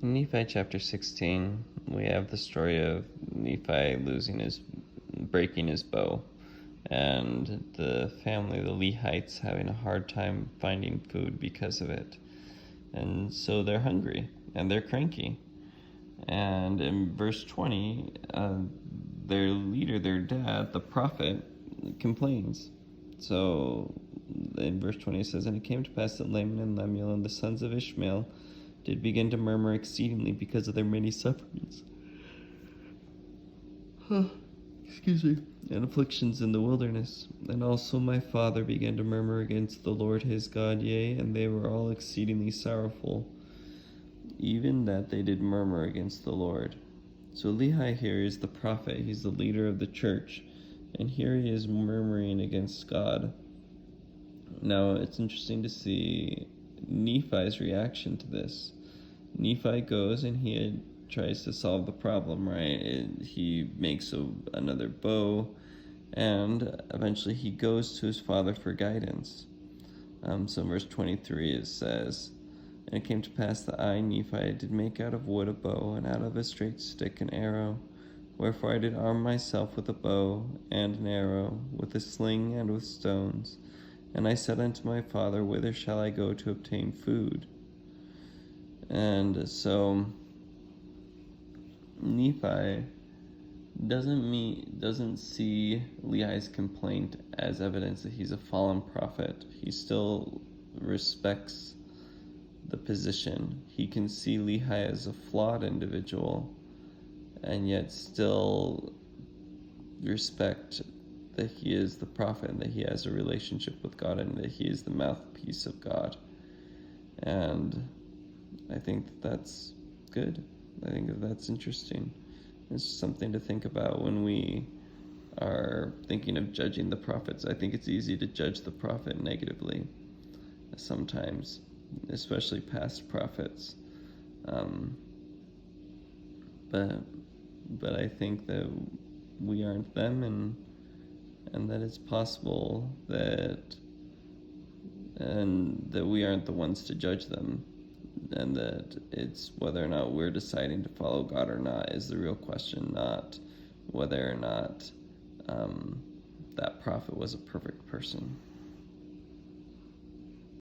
In Nephi chapter 16, we have the story of Nephi breaking his bow, and the family, the Lehites, having a hard time finding food because of it. And so they're hungry, and they're cranky. And in verse 20, their leader, their dad, the prophet, complains. So in verse 20 it says, "And it came to pass that Laman and Lemuel and the sons of Ishmael did begin to murmur exceedingly because of their many sufferings excuse me, and afflictions in the wilderness. And also my father began to murmur against the Lord his God, yea, and they were all exceedingly sorrowful, even that they did murmur against the Lord." So Lehi here is the prophet. He's the leader of the church, and here he is murmuring against God. Now, it's interesting to see Nephi's reaction to this. Nephi goes and he tries to solve the problem, right? He makes another bow, and eventually he goes to his father for guidance. So in verse 23 it says, "And it came to pass that I, Nephi, did make out of wood a bow, and out of a straight stick an arrow. Wherefore I did arm myself with a bow and an arrow, with a sling and with stones. And I said unto my father, Whither shall I go to obtain food?" And so Nephi doesn't see Lehi's complaint as evidence that he's a fallen prophet. He still respects the position. He can see Lehi as a flawed individual, and yet still respect that he is the prophet, and that he has a relationship with God, and that he is the mouthpiece of God. And I think that's good. I think that's interesting. It's something to think about when we are thinking of judging the prophets. I think it's easy to judge the prophet negatively sometimes, especially past prophets. But I think that we aren't them, and that it's possible that we aren't the ones to judge them, and that it's whether or not we're deciding to follow God or not is the real question, not whether or not that prophet was a perfect person.